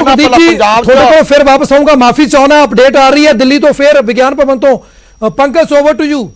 गुरदीप जी थोड़े को फिर वापस आऊंगा, माफी चाहना, अपडेट आ रही है दिल्ली तो फिर विज्ञान भवन तो। Pankaj over to you.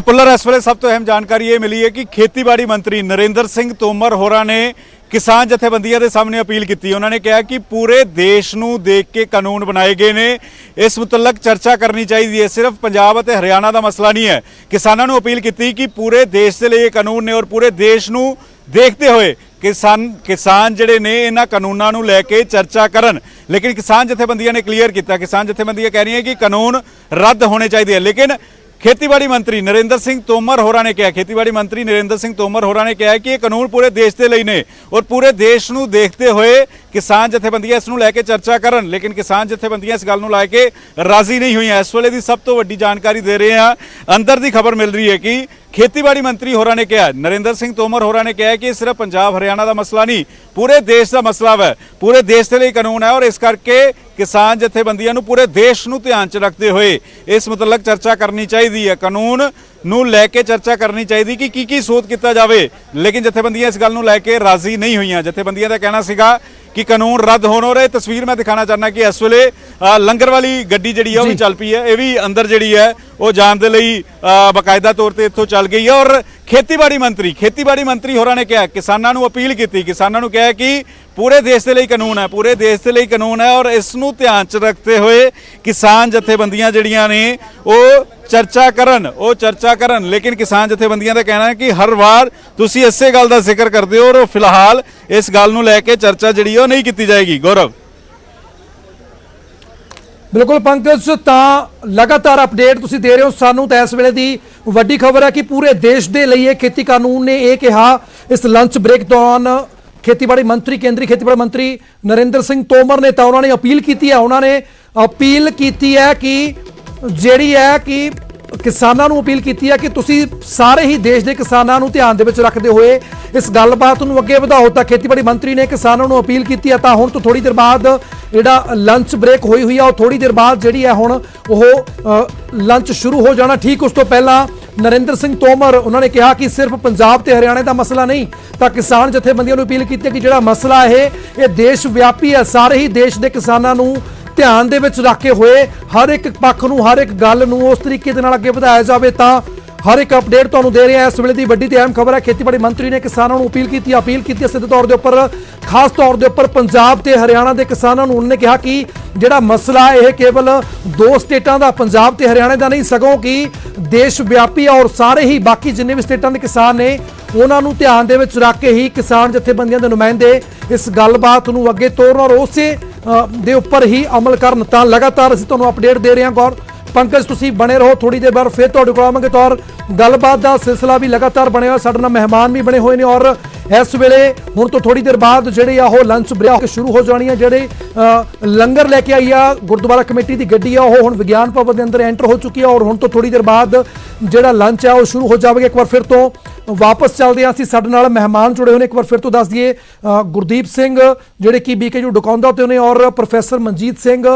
पुलर इस वे सब तो अहम जानकारी ये मिली है कि खेतीबाड़ी मंत्री नरेंद्र सिंह तोमर होरां ने किसान जथेबंदियां दे सामने अपील की। उन्होंने कहा कि पूरे देश नूं देख के कानून बनाए गए ने, इस मुतलक चर्चा करनी चाहिए। सिर्फ पंजाब और हरियाणा का मसला नहीं है। किसानों नूं अपील की कि पूरे देश के लिए कानून ने और पूरे देश नूं देखते हुए किसान जिहड़े ने इन्हां कानूनां नूं लैके चर्चा करन। लेकिन किसान जथेबंदियां ने क्लीयर किया, किसान जथेबंदियां कह रही हैं कि कानून रद्द होने चाहिए। लेकिन खेतीबाड़ी मंत्री नरेंद्र सिंह तोमर होरां ने कहा, खेतीबाड़ी मंत्री नरेंद्र सिंह तोमर होरां ने कहा कि ये कानून पूरे देश के लिए ने और पूरे देश नूं देखते हुए किसान जथेबंदियां इस नूं लैके चर्चा करन। लेकिन किसान जथेबंदियां इस गल नूं लैके राजी नहीं हुई। इस वेले दी सब तो वड्डी जानकारी दे रहे हैं, अंदर दी खबर मिल रही है कि खेतीबाड़ी मंत्री होरां ने कहा, नरेंद्र सिंह तोमर होरां ने कहा कि सिर्फ पंजाब हरियाणा का मसला नहीं, पूरे देश का मसला है, पूरे देश के लिए कानून है और इस करके किसान जथेबंदियां नूं पूरे देश नूं ध्यान च रखते हुए इस मुतलक चर्चा करनी चाहिए, कानून नूं लैके चर्चा करनी चाहिए कि की सोध किया जाए। लेकिन जथेबंदियां इस गल नूं लैके राजी नहीं हुई। जथेबंदियां का कहना सीगा कि कानून रद्द होने और तस्वीर मैं दिखाना चाहना कि इस वेले लंगर वाली गड्डी जी भी चल पई है, यह भी अंदर जी है वो जाने के लिए बाकायदा तौर पर इतों चल गई है। और खेतीबाड़ी मंत्री होरां ने कहा, किसानों को अपील की, किसानों को कहा कि पूरे देश के लिए कानून है, पूरे देश के लिए कानून है और इसनूं ध्यान च रखते हुए किसान जथेबंदियां जिहड़ियां ने वो चर्चा करन। लेकिन किसान जथेबंदियां का कहना है कि हर बार तुसीं इसे गल का जिक्र करते हो और फिलहाल इस गल नूं लैके चर्चा जिहड़ी है नहीं की जाएगी। गौरव बिल्कुल पंकज, तो लगातार अपडेट तुसीं दे रहे हो सानू। तो इस वेले दी वड्डी खबर है कि पूरे देश के लिए खेती कानून ने यह कहा इस लंच ब्रेक दौरान। खेतीबाड़ी मंत्री, केंद्रीय खेतीबाड़ी मंत्री नरेंद्र सिंह तोमर ने तो उन्होंने अपील की है, उन्होंने अपील की है कि जिहड़ी है कि किसानों को अपील की है कि तुसी सारे ही देश के किसानों को ध्यान दे विच रखते हुए इस गलबात नूं अगे वधाओ। तो खेतीबाड़ी मंत्री ने किसानों को अपील की है। तो हुण तो थोड़ी देर बाद जिहड़ा लंच ब्रेक हुई है, थोड़ी देर बाद जिहड़ी है हुण ओह लंच शुरू हो जाना। ठीक उस तो पहला नरेंद्र सिंह तोमर उन्होंने कहा कि सिर्फ पंजाब ते हरियाणा का मसला नहीं, तो किसान जथेबंदियों को अपील की कि जिहड़ा मसला है ये देश व्यापी है, सारे ही देश के किसानों को ध्यान दे विच रख के हुए हर एक पक्ष नूं, हर एक गल नूं उस तरीके दे नाल अगे वधाया जाए। तां हर एक अपडेट तुहानूं दे रहे हैं। इस वेले दी वड्डी ते अहम खबर है, खेतीबाड़ी मंत्री ने किसानों को अपील की सिद्ध तौर के उपर, खास तौर के उपर पंजाब ते हरियाणा के किसानों को। उन्होंने कहा कि जिहड़ा मसला है केवल दो स्टेटां दा, पंजाब ते हरियाणा का नहीं, सगों कि देश व्यापी है और सारे ही बाकी जिन्ने भी स्टेटां के किसान ने उन्होंने ध्यान दे विच रख के ही किसान जथेबंदियां दे नुमाइंदे इस गलबात नूं अगे तोरन और उसे दे उपर ही अमल करन। तां लगातार असीं तुहानूं अपडेट दे रहे हैं। गौर पंकज तुसीं बने रहो, थोड़ी देर बाद फिर तुहाडे कोल आवांगे। तो और गलबात का सिलसिला भी लगातार बने हुआ, साडे नाल मेहमान भी बने हुए हैं और इस वेले हुण तो थोड़ी देर बाद जिहड़ी आ ओह लंच ब्रेक शुरू हो जानी है। जिहड़े लंगर लैके आई आ गुरुद्वारा कमेटी की गड्डी है ओह हुण विज्ञान भवन के अंदर एंटर हो चुकी है और हुण तो थोड़ी देर बाद जिहड़ा लंच है वह शुरू हो जाएगा। एक बार फिर तो वापस चलते हैं, साडे नाल मेहमान जुड़े हुए हैं। एक बार फिर तो दस दिए गुरदीप सिंह जिहड़े कि BKU डकौंदा ते ने और प्रोफैसर मनजीत सिंह